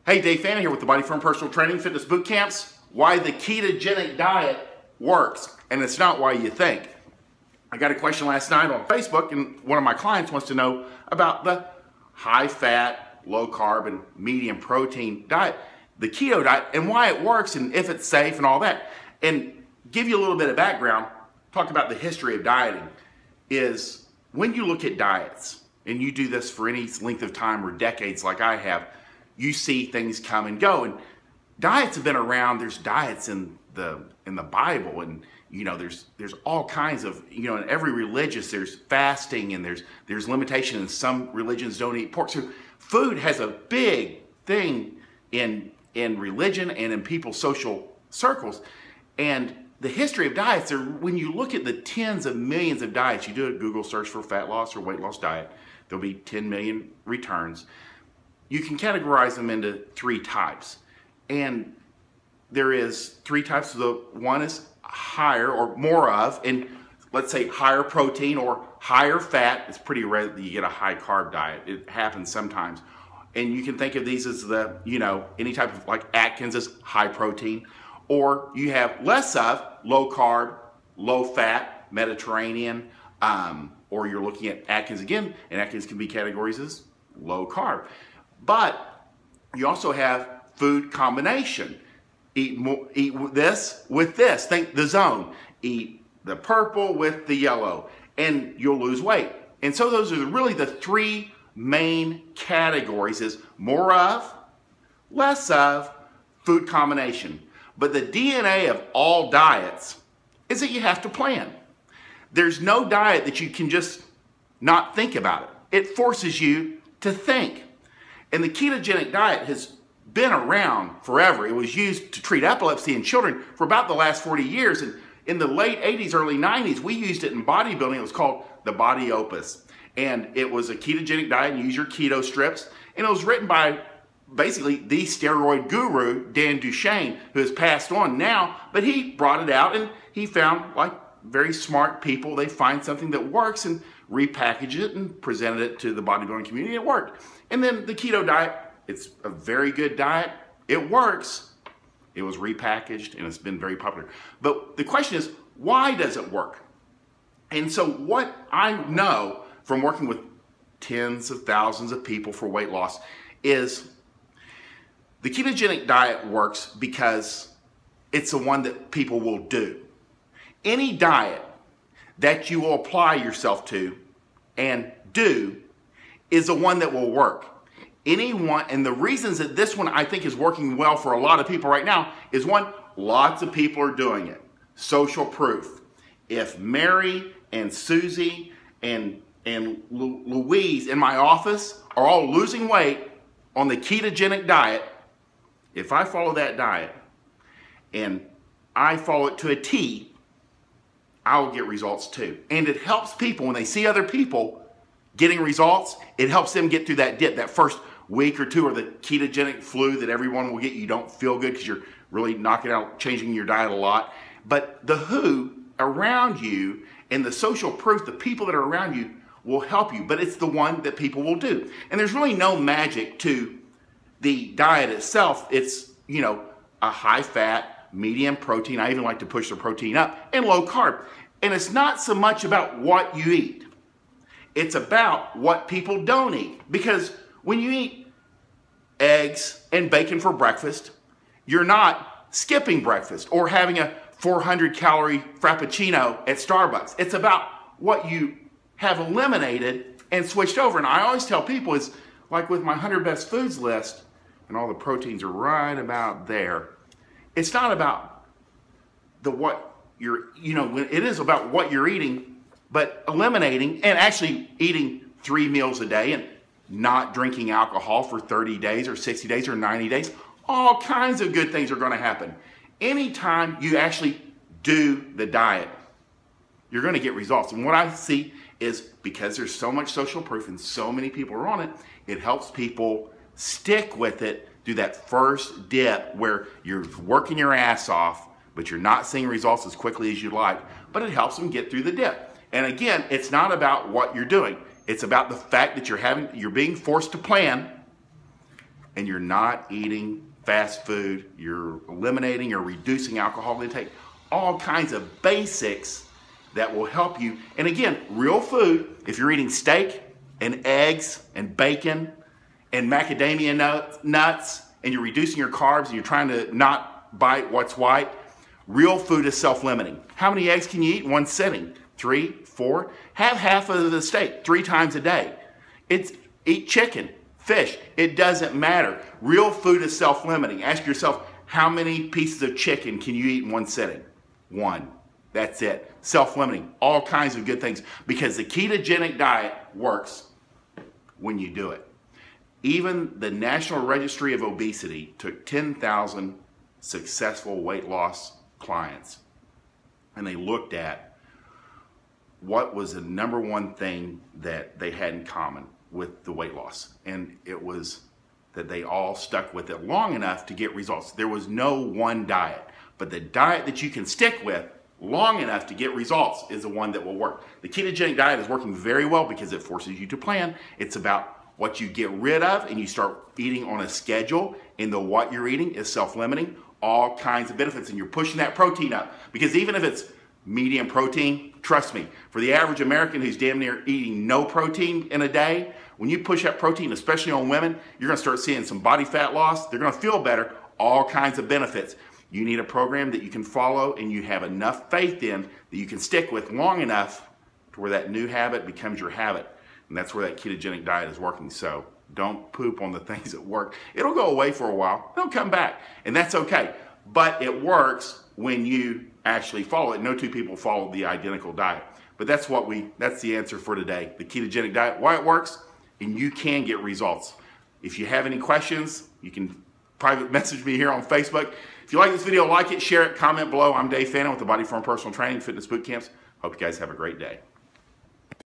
Hey, Dave Fannin here with the Body Firm Personal Training Fitness Boot Camps. Why the ketogenic diet works, and it's not why you think. I got a question last night on Facebook, and one of my clients wants to know about the high-fat, low-carb, and medium protein diet, the keto diet, and why it works, and if it's safe, and all that. And give you a little bit of background, talk about the history of dieting, is when you look at diets, and you do this for any length of time or decades like I have, you see things come and go. And diets have been around. There's diets in the Bible, and there's all kinds of, in every religious there's fasting, and there's limitation, and some religions don't eat pork. So food has a big thing in religion and in people's social circles. And the history of diets are, when you look at the tens of millions of diets, you do a Google search for fat loss or weight loss diet, there'll be 10 million returns. You can categorize them into three types. And there is three types. The one is higher or more of, and let's say higher protein or higher fat. It's pretty rare that you get a high carb diet. It happens sometimes. And you can think of these as the, any type of, like Atkins is high protein. Or you have less of, low carb, low fat, Mediterranean, or you're looking at Atkins again, and Atkins can be categorized as low carb. But you also have food combination. Eat this with this. Think the zone. Eat the purple with the yellow, and you'll lose weight. And so those are really the three main categories: is more of, less of, food combination. But the DNA of all diets is that you have to plan. There's no diet that you can just not think about it. It forces you to think. And the ketogenic diet has been around forever. It was used to treat epilepsy in children for about the last 40 years. And in the late 80s, early 90s, we used it in bodybuilding. It was called the Body Opus. And it was a ketogenic diet, and you use your keto strips. And it was written by basically the steroid guru, Dan Duchaine, who has passed on now. But he brought it out, and he found, like very smart people, they find something that works and repackage it and presented it to the bodybuilding community. It worked. And then the keto diet, it's a very good diet. It works. It was repackaged, and it's been very popular. But the question is, why does it work? And so what I know from working with tens of thousands of people for weight loss is the ketogenic diet works because it's the one that people will do. Any diet that you will apply yourself to and do is the one that will work. Anyone, and the reasons that this one I think is working well for a lot of people right now is, one, lots of people are doing it. Social proof. If Mary and Susie and Louise in my office are all losing weight on the ketogenic diet, if I follow that diet and I follow it to a T, I will get results too. And it helps people when they see other people getting results. It helps them get through that dip, that first week or two, or the ketogenic flu that everyone will get. You don't feel good because you're really knocking out, changing your diet a lot. But the who around you and the social proof, the people that are around you, will help you. But it's the one that people will do. And there's really no magic to the diet itself. It's, a high fat, medium protein. I even like to push the protein up, and low carb. And it's not so much about what you eat. It's about what people don't eat. Because when you eat eggs and bacon for breakfast, you're not skipping breakfast or having a 400-calorie Frappuccino at Starbucks. It's about what you have eliminated and switched over. And I always tell people, is like with my 100 best foods list, and all the proteins are right about there. It's not about what you're, it is about what you're eating, but eliminating and actually eating 3 meals a day and not drinking alcohol for 30 days or 60 days or 90 days. All kinds of good things are going to happen. Anytime you actually do the diet, you're going to get results. And what I see is, because there's so much social proof and so many people are on it, it helps people stick with it through that first dip where you're working your ass off, but you're not seeing results as quickly as you'd like, but it helps them get through the dip. And again, it's not about what you're doing. It's about the fact that you're being forced to plan, and you're not eating fast food, you're eliminating or reducing alcohol intake, all kinds of basics that will help you. And again, real food, if you're eating steak and eggs and bacon and macadamia nuts, and you're reducing your carbs and you're trying to not bite what's white, real food is self-limiting. How many eggs can you eat in one sitting? 3, 4? Have half of the steak 3 times a day. Eat chicken, fish. It doesn't matter. Real food is self-limiting. Ask yourself, how many pieces of chicken can you eat in one sitting? 1. That's it. Self-limiting. All kinds of good things. Because the ketogenic diet works when you do it. Even the National Registry of Obesity took 10,000 successful weight loss clients, and they looked at what was the number one thing that they had in common with the weight loss. And it was that they all stuck with it long enough to get results. There was no one diet, but the diet that you can stick with long enough to get results is the one that will work. The ketogenic diet is working very well because it forces you to plan. It's about what you get rid of, and you start eating on a schedule, and the what you're eating is self-limiting, all kinds of benefits, and you're pushing that protein up. Because even if it's medium protein, trust me, for the average American who's damn near eating no protein in a day, when you push up protein, especially on women, you're gonna start seeing some body fat loss, they're gonna feel better, all kinds of benefits. You need a program that you can follow and you have enough faith in that you can stick with long enough to where that new habit becomes your habit. And that's where that ketogenic diet is working. So don't poop on the things that work. It'll go away for a while. It'll come back. And that's okay. But it works when you actually follow it. No two people follow the identical diet. But that's the answer for today. The ketogenic diet, why it works, and you can get results. If you have any questions, you can private message me here on Facebook. If you like this video, like it, share it, comment below. I'm Dave Fannin with the Body Form Personal Training Fitness Boot Camps. Hope you guys have a great day.